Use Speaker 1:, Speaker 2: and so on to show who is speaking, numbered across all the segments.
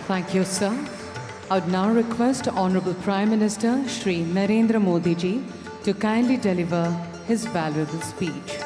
Speaker 1: Thank you, sir. I would now request Honorable Prime Minister Shri Narendra Modi ji to kindly deliver his valuable speech.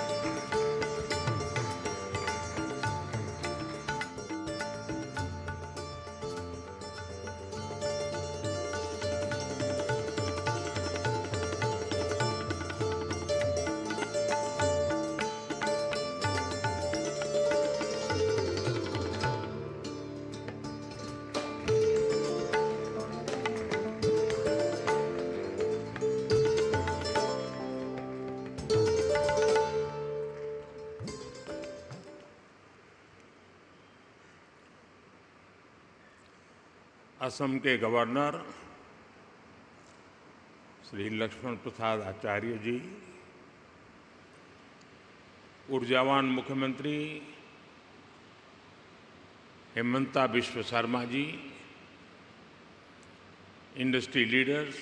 Speaker 2: Assam के governor Shri Lakshman Prasad Acharya जी, ऊर्जावान मुख्यमंत्री Hemanta Biswa Sharma ji, industry leaders,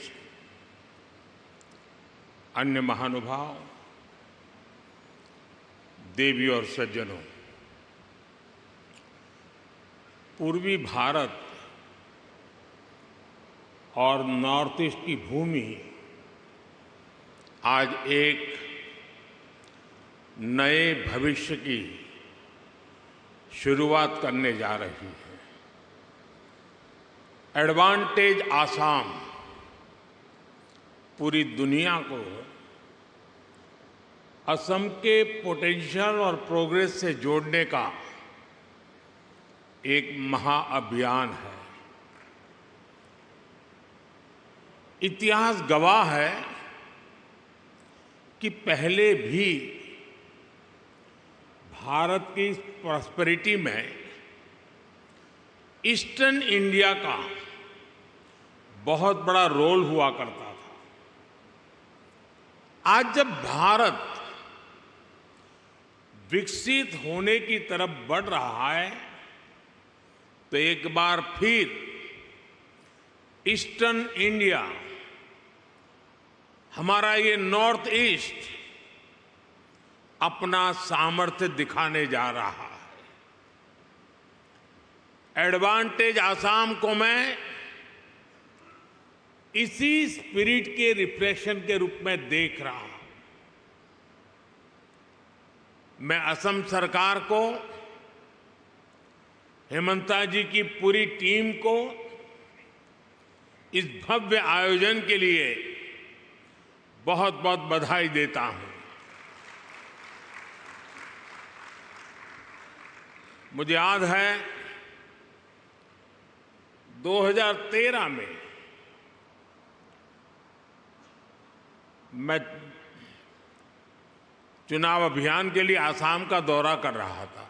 Speaker 2: अन्य महानुभाव, देवी और सज्जनों, पूर्वी भारत और नॉर्थ ईस्ट की भूमि आज एक नए भविष्य की शुरुआत करने जा रही है। एडवांटेज आसाम पूरी दुनिया को असम के पोटेंशियल और प्रोग्रेस से जोड़ने का एक महाअभियान है। इतिहास गवाह है कि पहले भी भारत की प्रॉस्पेरिटी में ईस्टर्न इंडिया का बहुत बड़ा रोल हुआ करता था। आज जब भारत विकसित होने की तरफ बढ़ रहा है तो एक बार फिर ईस्टर्न इंडिया, हमारा ये नॉर्थ ईस्ट अपना सामर्थ्य दिखाने जा रहा है। एडवांटेज आसाम को मैं इसी स्पिरिट के रिफ्लेक्शन के रूप में देख रहा हूं। मैं असम सरकार को, हेमंता जी की पूरी टीम को इस भव्य आयोजन के लिए बहुत बहुत बधाई देता हूं। मुझे याद है 2013 में मैं चुनाव अभियान के लिए आसाम का दौरा कर रहा था।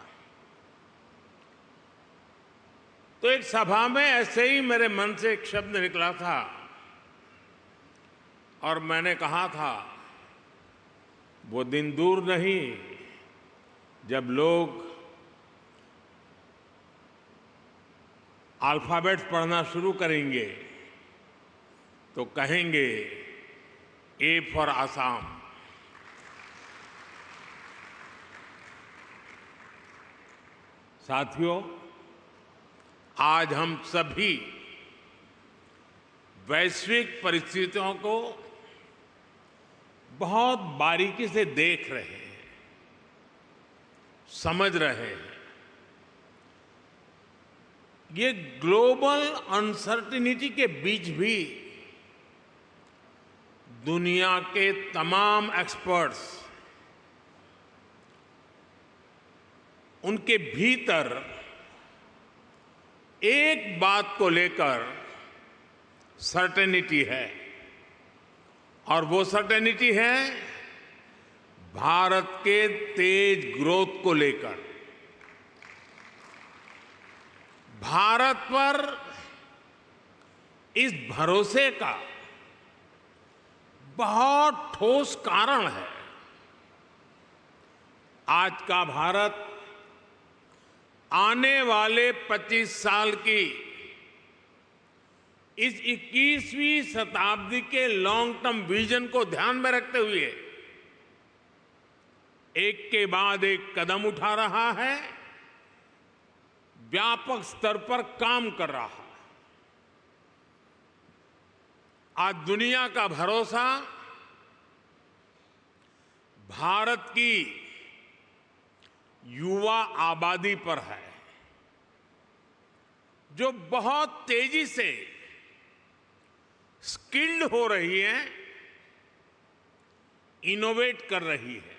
Speaker 2: तो एक सभा में ऐसे ही मेरे मन से एक शब्द निकला था और मैंने कहा था, वो दिन दूर नहीं जब लोग अल्फाबेट्स पढ़ना शुरू करेंगे तो कहेंगे ए फॉर आसाम। साथियों, आज हम सभी वैश्विक परिस्थितियों को बहुत बारीकी से देख रहे हैं, समझ रहे हैं। ये ग्लोबल अनसर्टेनिटी के बीच भी दुनिया के तमाम एक्सपर्ट्स उनके भीतर एक बात को लेकर सर्टेनिटी है और वो सर्टेनिटी है भारत के तेज ग्रोथ को लेकर। भारत पर इस भरोसे का बहुत ठोस कारण है। आज का भारत आने वाले 25 साल की इस 21वीं शताब्दी के लॉन्ग टर्म विजन को ध्यान में रखते हुए एक के बाद एक कदम उठा रहा है। व्यापक स्तर पर काम कर रहा है। आज दुनिया का भरोसा भारत की युवा आबादी पर है, जो बहुत तेजी से स्किल्ड हो रही है, इनोवेट कर रही है।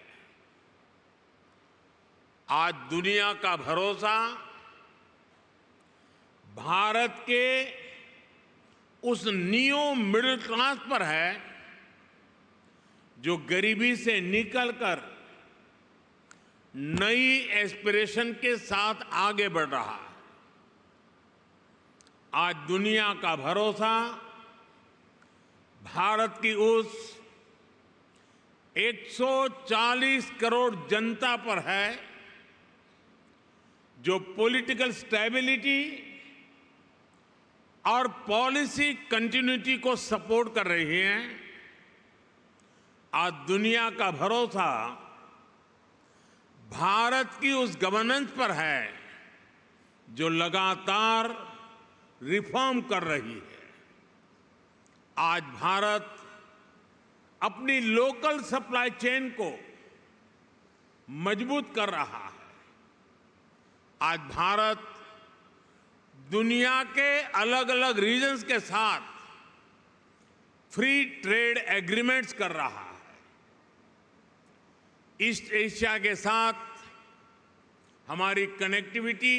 Speaker 2: आज दुनिया का भरोसा भारत के उस नियो मिडिल क्लास पर है, जो गरीबी से निकलकर नई एस्पिरेशन के साथ आगे बढ़ रहा है। आज दुनिया का भरोसा भारत की उस 140 करोड़ जनता पर है, जो पॉलिटिकल स्टेबिलिटी और पॉलिसी कंटिन्यूटी को सपोर्ट कर रही है। आज दुनिया का भरोसा भारत की उस गवर्नेंस पर है, जो लगातार रिफॉर्म कर रही है। आज भारत अपनी लोकल सप्लाई चेन को मजबूत कर रहा है। आज भारत दुनिया के अलग अलग रीजन्स के साथ फ्री ट्रेड एग्रीमेंट्स कर रहा है। ईस्ट एशिया के साथ हमारी कनेक्टिविटी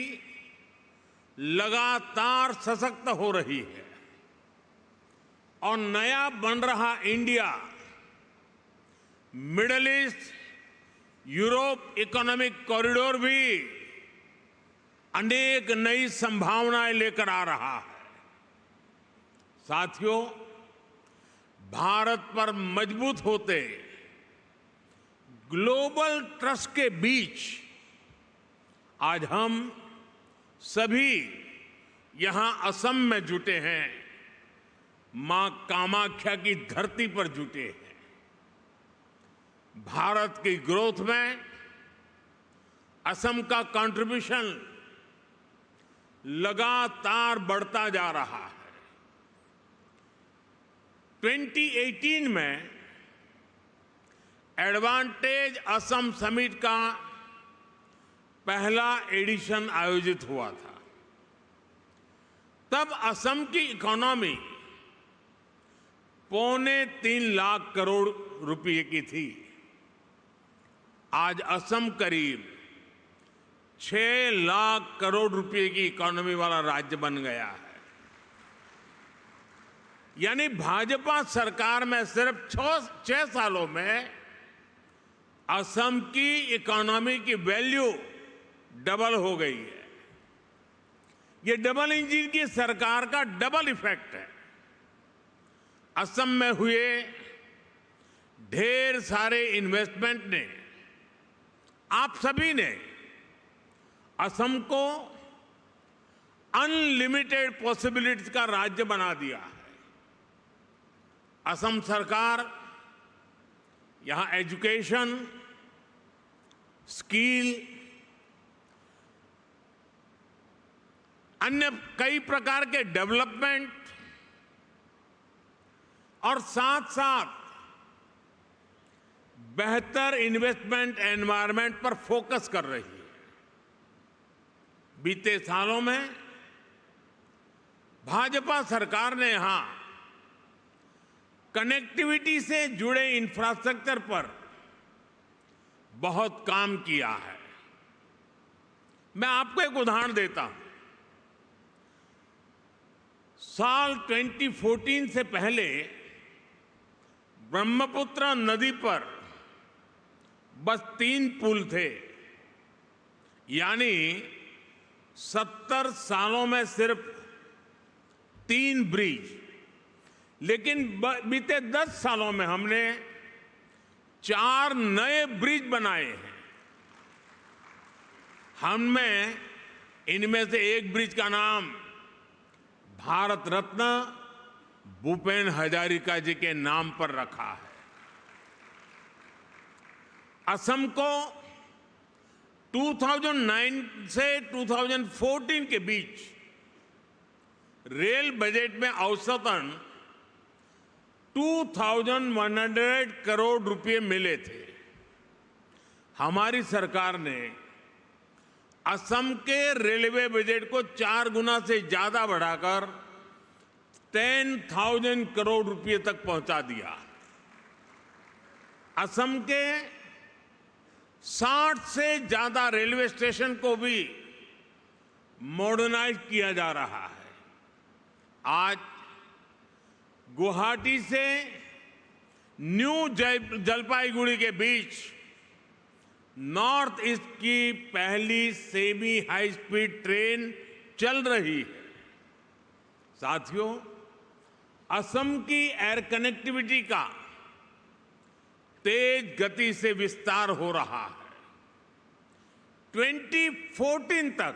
Speaker 2: लगातार सशक्त हो रही है और नया बन रहा India middle east Europe economic corridor भी अनेक नई संभावनाएं लेकर आ रहा है। साथियों, भारत पर मजबूत होते ग्लोबल ट्रस्ट के बीच आज हम सभी यहां असम में जुटे हैं, मां कामाख्या की धरती पर जुटे हैं। भारत की ग्रोथ में असम का कंट्रीब्यूशन लगातार बढ़ता जा रहा है। 2018 में एडवांटेज असम समिट का पहला एडिशन आयोजित हुआ था। तब असम की इकोनॉमी 3.25 लाख करोड़ रुपए की थी। आज असम करीब 6 लाख करोड़ रुपए की इकोनॉमी वाला राज्य बन गया है। यानी भाजपा सरकार में सिर्फ 6 सालों में असम की इकोनॉमी की वैल्यू डबल हो गई है। ये डबल इंजन की सरकार का डबल इफेक्ट है। असम में हुए ढेर सारे इन्वेस्टमेंट ने, आप सभी ने असम को अनलिमिटेड पॉसिबिलिटीज का राज्य बना दिया है। असम सरकार यहां एजुकेशन, स्किल, अन्य कई प्रकार के डेवलपमेंट और साथ साथ बेहतर इन्वेस्टमेंट एनवायरनमेंट पर फोकस कर रही है। बीते सालों में भाजपा सरकार ने यहां कनेक्टिविटी से जुड़े इंफ्रास्ट्रक्चर पर बहुत काम किया है। मैं आपको एक उदाहरण देता हूं। साल 2014 से पहले ब्रह्मपुत्र नदी पर बस 3 पुल थे, यानी 70 सालों में सिर्फ 3 ब्रिज। लेकिन बीते 10 सालों में हमने 4 नए ब्रिज बनाए हैं। हमने इनमें से एक ब्रिज का नाम भारत रत्न भूपेन हजारिका जी के नाम पर रखा है। असम को 2009 से 2014 के बीच रेल बजट में औसतन 2100 करोड़ रुपए मिले थे। हमारी सरकार ने असम के रेलवे बजट को 4 गुना से ज्यादा बढ़ाकर 10,000 करोड़ रुपए तक पहुंचा दिया। असम के 60 से ज्यादा रेलवे स्टेशन को भी मॉडर्नाइज किया जा रहा है। आज गुवाहाटी से न्यू जलपाईगुड़ी के बीच नॉर्थ ईस्ट की पहली सेमी हाई स्पीड ट्रेन चल रही है। साथियों, असम की एयर कनेक्टिविटी का तेज गति से विस्तार हो रहा है। 2014 तक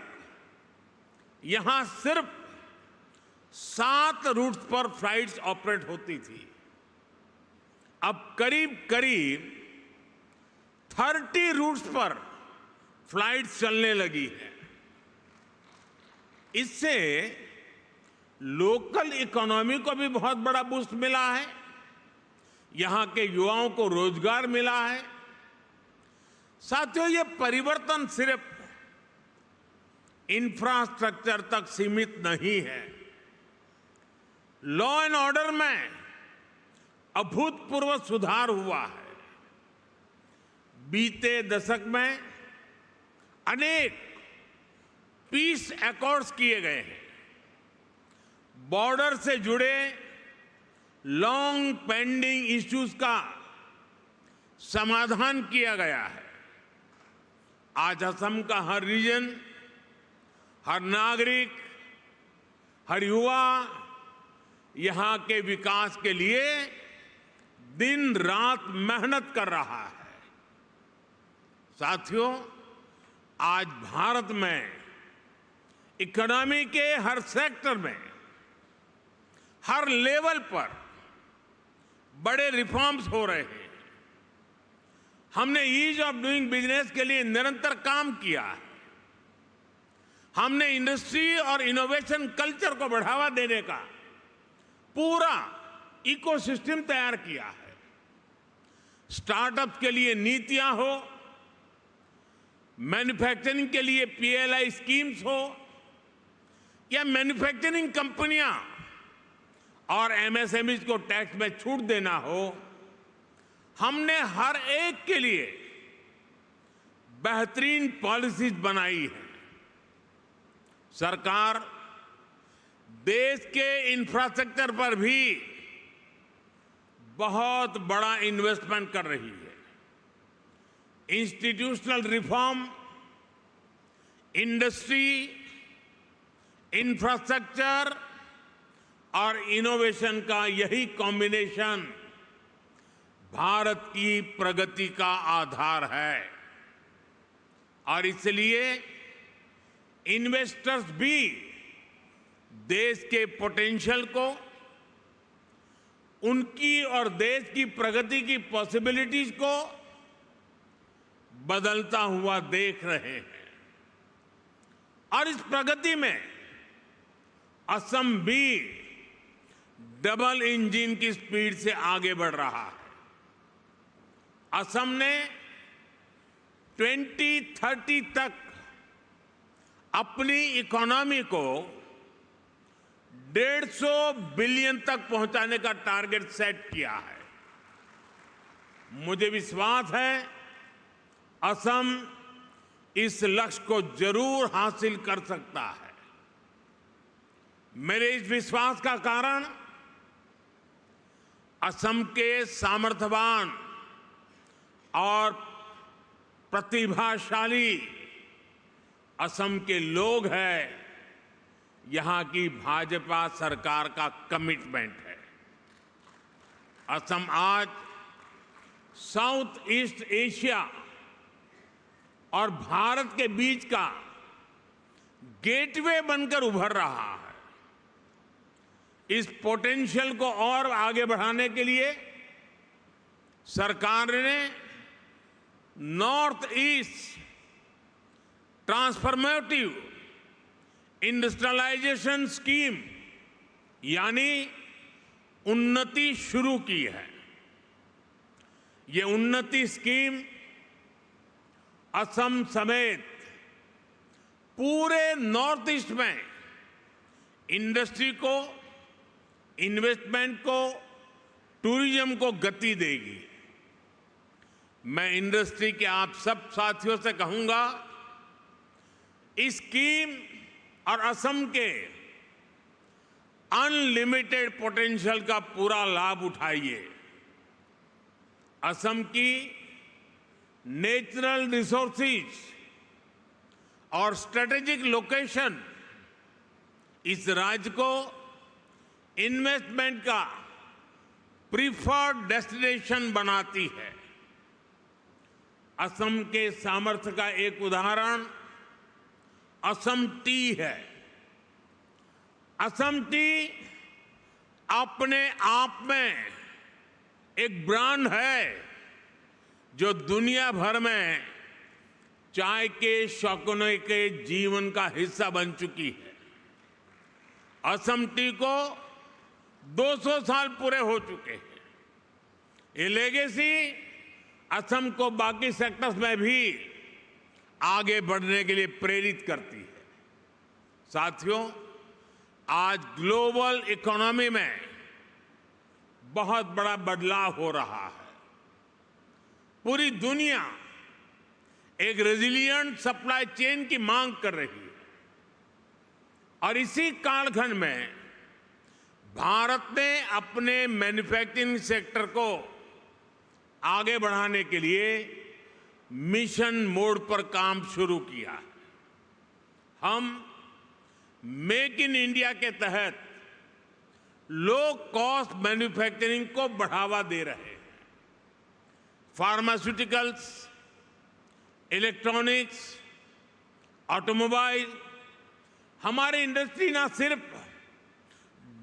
Speaker 2: यहां सिर्फ 7 रूट्स पर फ्लाइट्स ऑपरेट होती थी। अब करीब करीब 30 रूट्स पर फ्लाइट्स चलने लगी है। इससे लोकल इकोनॉमी को भी बहुत बड़ा बूस्ट मिला है। यहां के युवाओं को रोजगार मिला है। साथियों, ये परिवर्तन सिर्फ इंफ्रास्ट्रक्चर तक सीमित नहीं है। लॉ एंड ऑर्डर में अभूतपूर्व सुधार हुआ है। बीते दशक में अनेक पीस अकॉर्ड्स किए गए हैं। बॉर्डर से जुड़े लॉन्ग पेंडिंग इश्यूज का समाधान किया गया है। आज असम का हर रीजन, हर नागरिक, हर युवा यहां के विकास के लिए दिन रात मेहनत कर रहा है। साथियों, आज भारत में इकोनॉमी के हर सेक्टर में, हर लेवल पर बड़े रिफॉर्म्स हो रहे हैं। हमने ईज ऑफ डूइंग बिजनेस के लिए निरंतर काम किया है। हमने इंडस्ट्री और इनोवेशन कल्चर को बढ़ावा देने का पूरा इकोसिस्टम तैयार किया है। स्टार्टअप के लिए नीतियां हो, मैन्युफैक्चरिंग के लिए पीएलआई स्कीम्स हो, या मैन्युफैक्चरिंग कंपनियां और एमएसएमईज को टैक्स में छूट देना हो, हमने हर एक के लिए बेहतरीन पॉलिसीज बनाई है। सरकार देश के इंफ्रास्ट्रक्चर पर भी बहुत बड़ा इन्वेस्टमेंट कर रही है। इंस्टीट्यूशनल रिफॉर्म, इंडस्ट्री, इंफ्रास्ट्रक्चर और इनोवेशन का यही कॉम्बिनेशन भारत की प्रगति का आधार है। और इसलिए इन्वेस्टर्स भी देश के पोटेंशियल को, उनकी और देश की प्रगति की पॉसिबिलिटीज को बदलता हुआ देख रहे हैं। और इस प्रगति में असम भी डबल इंजन की स्पीड से आगे बढ़ रहा है। असम ने 2030 तक अपनी इकोनॉमी को 150 बिलियन तक पहुंचाने का टारगेट सेट किया है। मुझे विश्वास है असम इस लक्ष्य को जरूर हासिल कर सकता है। मेरे इस विश्वास का कारण असम के सामर्थ्यवान और प्रतिभाशाली असम के लोग हैं। यहां की भाजपा सरकार का कमिटमेंट है। असम आज साउथ ईस्ट एशिया और भारत के बीच का गेटवे बनकर उभर रहा है। इस पोटेंशियल को और आगे बढ़ाने के लिए सरकार ने north east transformative industrialization scheme यानी उन्नति शुरू की है। ये उन्नति स्कीम असम समेत पूरे नॉर्थ ईस्ट में इंडस्ट्री को, इन्वेस्टमेंट को, टूरिज्म को गति देगी। मैं इंडस्ट्री के आप सब साथियों से कहूंगा, इस स्कीम और असम के अनलिमिटेड पोटेंशियल का पूरा लाभ उठाइए। असम की नेचुरल रिसोर्सेज और स्ट्रेटेजिक लोकेशन इस राज्य को इन्वेस्टमेंट का प्रीफर्ड डेस्टिनेशन बनाती है। असम के सामर्थ्य का एक उदाहरण असम टी है। असम टी अपने आप में एक ब्रांड है जो दुनिया भर में चाय के शौकीनों के जीवन का हिस्सा बन चुकी है। असम टी को 200 साल पूरे हो चुके हैं। ये लेगेसी असम को बाकी सेक्टर्स में भी आगे बढ़ने के लिए प्रेरित करती है। साथियों, आज ग्लोबल इकोनॉमी में बहुत बड़ा बदलाव हो रहा है। पूरी दुनिया एक रेजिलिएंट सप्लाई चेन की मांग कर रही है और इसी कालखंड में भारत ने अपने मैन्युफैक्चरिंग सेक्टर को आगे बढ़ाने के लिए मिशन मोड पर काम शुरू किया है। हम मेक इन इंडिया के तहत लो कॉस्ट मैन्युफैक्चरिंग को बढ़ावा दे रहे हैं। फार्मास्यूटिकल्स, इलेक्ट्रॉनिक्स, ऑटोमोबाइल, हमारी इंडस्ट्री ना सिर्फ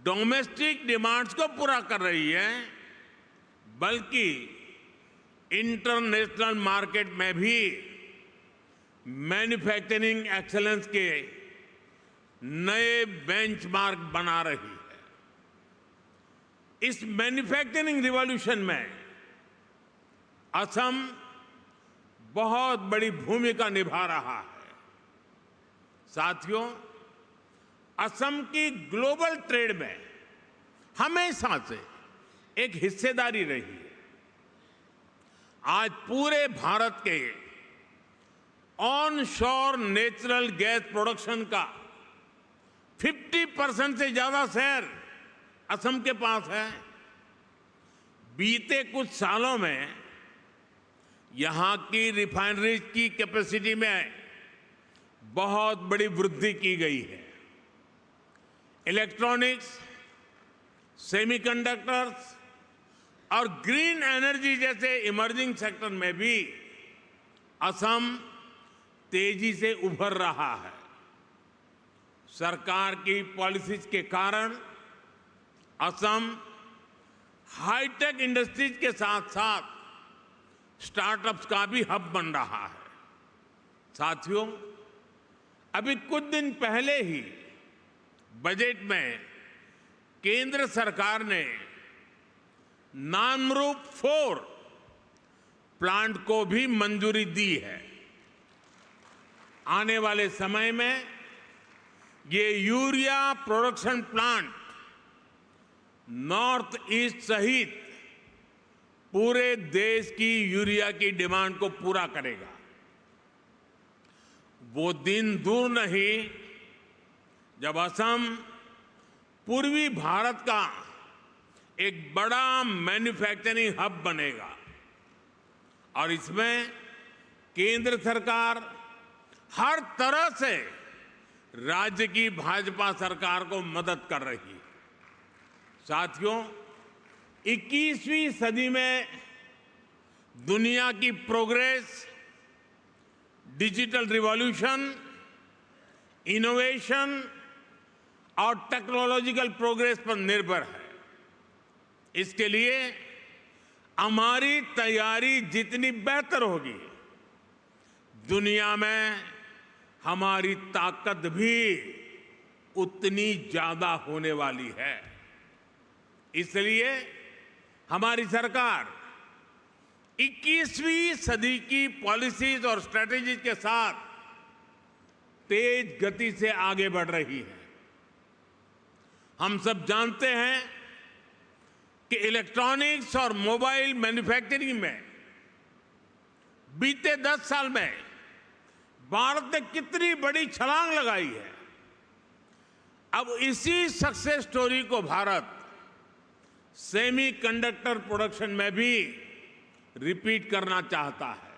Speaker 2: डोमेस्टिक डिमांड्स को पूरा कर रही है, बल्कि इंटरनेशनल मार्केट में भी मैन्युफैक्चरिंग एक्सेलेंस के नए बेंचमार्क बना रही है। इस मैन्युफैक्चरिंग रिवॉल्यूशन में असम बहुत बड़ी भूमिका निभा रहा है। साथियों, असम की ग्लोबल ट्रेड में हमेशा से एक हिस्सेदारी रही है। आज पूरे भारत के ऑन शोर नेचुरल गैस प्रोडक्शन का 50% से ज्यादा शेयर असम के पास है। बीते कुछ सालों में यहां की रिफाइनरीज की कैपेसिटी में बहुत बड़ी वृद्धि की गई है। इलेक्ट्रॉनिक्स, सेमीकंडक्टर्स और ग्रीन एनर्जी जैसे इमर्जिंग सेक्टर में भी असम तेजी से उभर रहा है। सरकार की पॉलिसीज के कारण असम हाईटेक इंडस्ट्रीज के साथ साथ स्टार्टअप्स का भी हब बन रहा है। साथियों, अभी कुछ दिन पहले ही बजट में केंद्र सरकार ने नामरूप 4 प्लांट को भी मंजूरी दी है। आने वाले समय में ये urea production plant north east सहित पूरे देश की यूरिया की डिमांड को पूरा करेगा। वो दिन दूर नहीं जब असम पूर्वी भारत का एक बड़ा मैन्युफैक्चरिंग हब बनेगा और इसमें केंद्र सरकार हर तरह से राज्य की भाजपा सरकार को मदद कर रही है। साथियों, 21वीं सदी में दुनिया की प्रोग्रेस डिजिटल रिवॉल्यूशन, इनोवेशन और टेक्नोलॉजिकल प्रोग्रेस पर निर्भर है। इसके लिए हमारी तैयारी जितनी बेहतर होगी, दुनिया में हमारी ताकत भी उतनी ज्यादा होने वाली है। इसलिए हमारी सरकार 21वीं सदी की पॉलिसीज और स्ट्रेटेजीज के साथ तेज गति से आगे बढ़ रही है। हम सब जानते हैं कि इलेक्ट्रॉनिक्स और मोबाइल मैन्युफैक्चरिंग में बीते 10 साल में भारत ने कितनी बड़ी छलांग लगाई है। अब इसी सक्सेस स्टोरी को भारत सेमीकंडक्टर प्रोडक्शन में भी रिपीट करना चाहता है।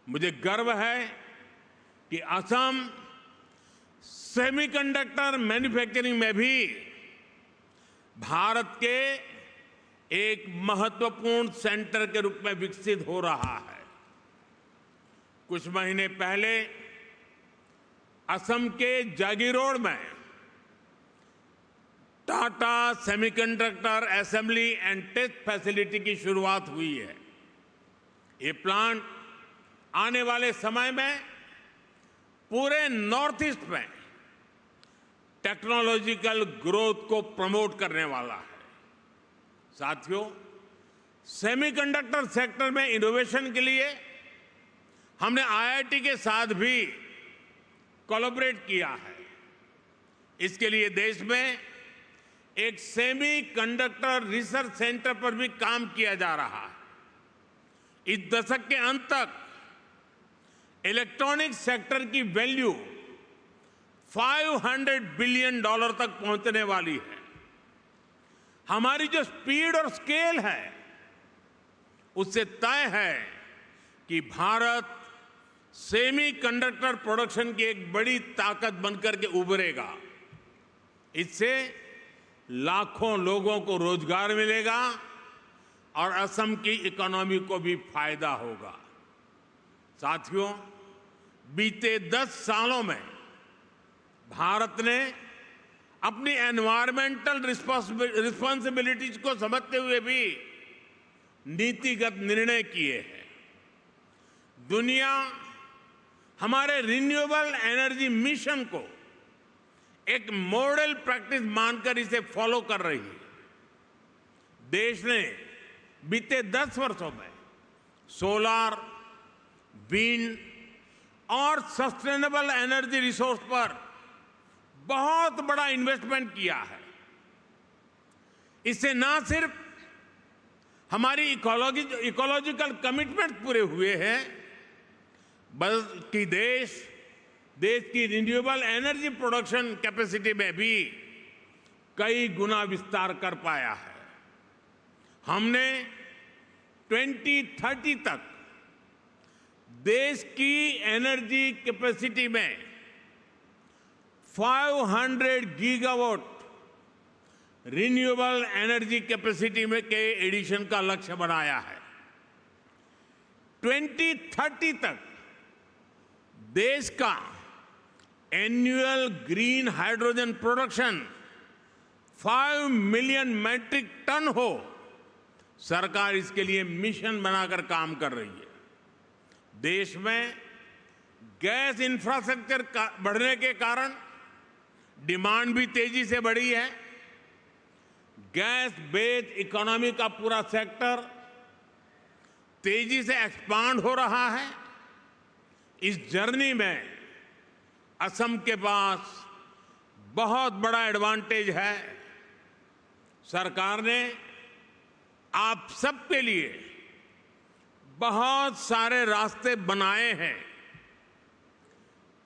Speaker 2: मुझे गर्व है कि असम सेमीकंडक्टर मैन्युफैक्चरिंग में भी भारत के एक महत्वपूर्ण सेंटर के रूप में विकसित हो रहा है। कुछ महीने पहले असम के जागीरोड में Tata semiconductor assembly and test facility की शुरुआत हुई है। ये प्लांट आने वाले समय में पूरे नॉर्थ ईस्ट में टेक्नोलॉजिकल ग्रोथ को प्रमोट करने वाला है। साथियों, सेमीकंडक्टर सेक्टर में इनोवेशन के लिए हमने आईआईटी के साथ भी कोलैबोरेट किया है। इसके लिए देश में एक सेमीकंडक्टर रिसर्च सेंटर पर भी काम किया जा रहा है। इस दशक के अंत तक इलेक्ट्रॉनिक सेक्टर की वैल्यू $500 बिलियन तक पहुंचने वाली है। हमारी जो स्पीड और स्केल है उससे तय है कि भारत सेमीकंडक्टर प्रोडक्शन की एक बड़ी ताकत बनकर के उभरेगा। इससे लाखों लोगों को रोजगार मिलेगा और असम की इकोनॉमी को भी फायदा होगा। साथियों, बीते 10 सालों में भारत ने अपनी एनवायरमेंटल रिस्पॉन्सिबिलिटीज को समझते हुए भी नीतिगत निर्णय किए हैं। दुनिया हमारे रिन्यूएबल एनर्जी मिशन को एक मॉडल प्रैक्टिस मानकर इसे फॉलो कर रही है। देश ने बीते 10 वर्षों में सोलर, विंड और सस्टेनेबल एनर्जी रिसोर्स पर बहुत बड़ा इन्वेस्टमेंट किया है। इससे न सिर्फ हमारी इकोलॉजिकल कमिटमेंट पूरे हुए हैं, बल्कि देश की रिन्यूएबल एनर्जी प्रोडक्शन कैपेसिटी में भी कई गुना विस्तार कर पाया है। हमने 2030 तक देश की एनर्जी कैपेसिटी में 500 गीगावाट रिन्यूएबल एनर्जी कैपेसिटी में के एडिशन का लक्ष्य बनाया है। 2030 तक देश का annual green hydrogen production 5 million metric tonne हो, सरकार इसके लिए मिशन बनाकर काम कर रही है। देश में गैस इंफ्रास्ट्रक्चर बढ़ने के कारण डिमांड भी तेजी से बढ़ी है। गैस बेस्ड इकोनॉमी का पूरा सेक्टर तेजी से एक्सपांड हो रहा है। इस जर्नी में असम के पास बहुत बड़ा एडवांटेज है। सरकार ने आप सबके लिए बहुत सारे रास्ते बनाए हैं।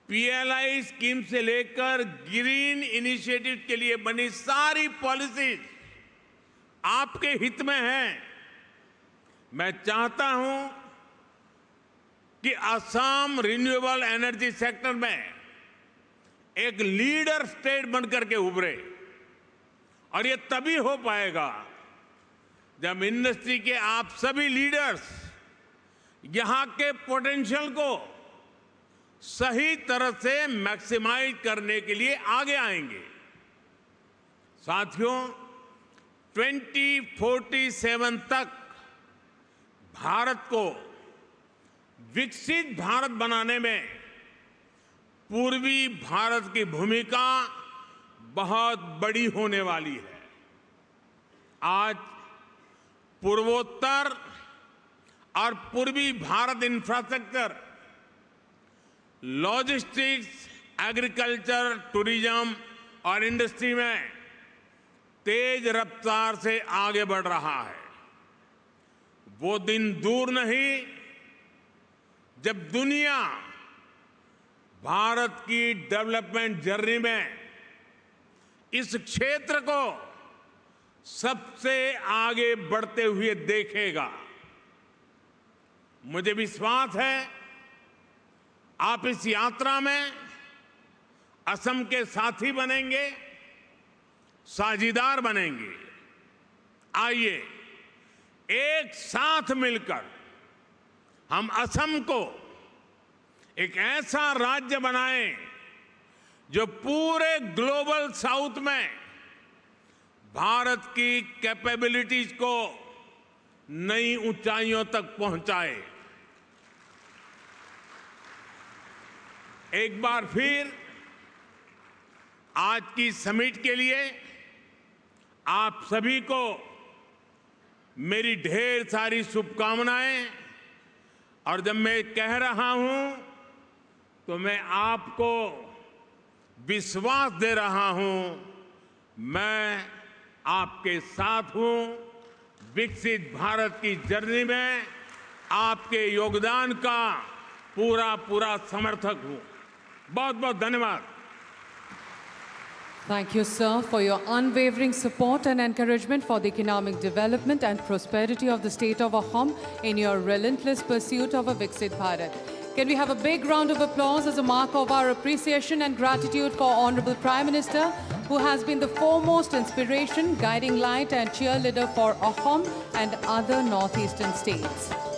Speaker 2: पीएलआई स्कीम से लेकर ग्रीन इनिशिएटिव के लिए बनी सारी पॉलिसीज आपके हित में हैं। मैं चाहता हूं कि असम रिन्यूएबल एनर्जी सेक्टर में एक लीडर स्टेट बनकर के उभरे, और ये तभी हो पाएगा जब इंडस्ट्री के आप सभी लीडर्स यहां के पोटेंशियल को सही तरह से मैक्सिमाइज करने के लिए आगे आएंगे। साथियों, 2047 तक भारत को विकसित भारत बनाने में पूर्वी भारत की भूमिका बहुत बड़ी होने वाली है। आज पूर्वोत्तर और पूर्वी Bharat infrastructure, logistics, agriculture, tourism और इंडस्ट्री में तेज रफ्तार से आगे बढ़ रहा है। वो दिन दूर नहीं जब दुनिया भारत की डेवलपमेंट जर्नी में इस क्षेत्र को सबसे आगे बढ़ते हुए देखेगा। मुझे विश्वास है आप इस यात्रा में असम के साथी बनेंगे, साझीदार बनेंगे। आइए एक साथ मिलकर हम असम को एक ऐसा राज्य बनाएं जो पूरे ग्लोबल साउथ में भारत की कैपेबिलिटीज को नई ऊंचाइयों तक पहुंचाए। एक बार फिर आज की समिट के लिए आप सभी को मेरी ढेर सारी शुभकामनाएं। और जब मैं कह रहा हूं तो मैं आपको विश्वास दे रहा हूं, मैं आपके साथ हूं। विकसित भारत की जर्नी में आपके योगदान का पूरा समर्थक हूं। बहुत बहुत धन्यवाद।
Speaker 1: Thank you, sir, for your unwavering support and encouragement for the economic development and prosperity of the state of Assam in your relentless pursuit of a Viksit Bharat. Can we have a big round of applause as a mark of our appreciation and gratitude for Honorable Prime Minister, who has been the foremost inspiration, guiding light and cheerleader for Assam and other northeastern states.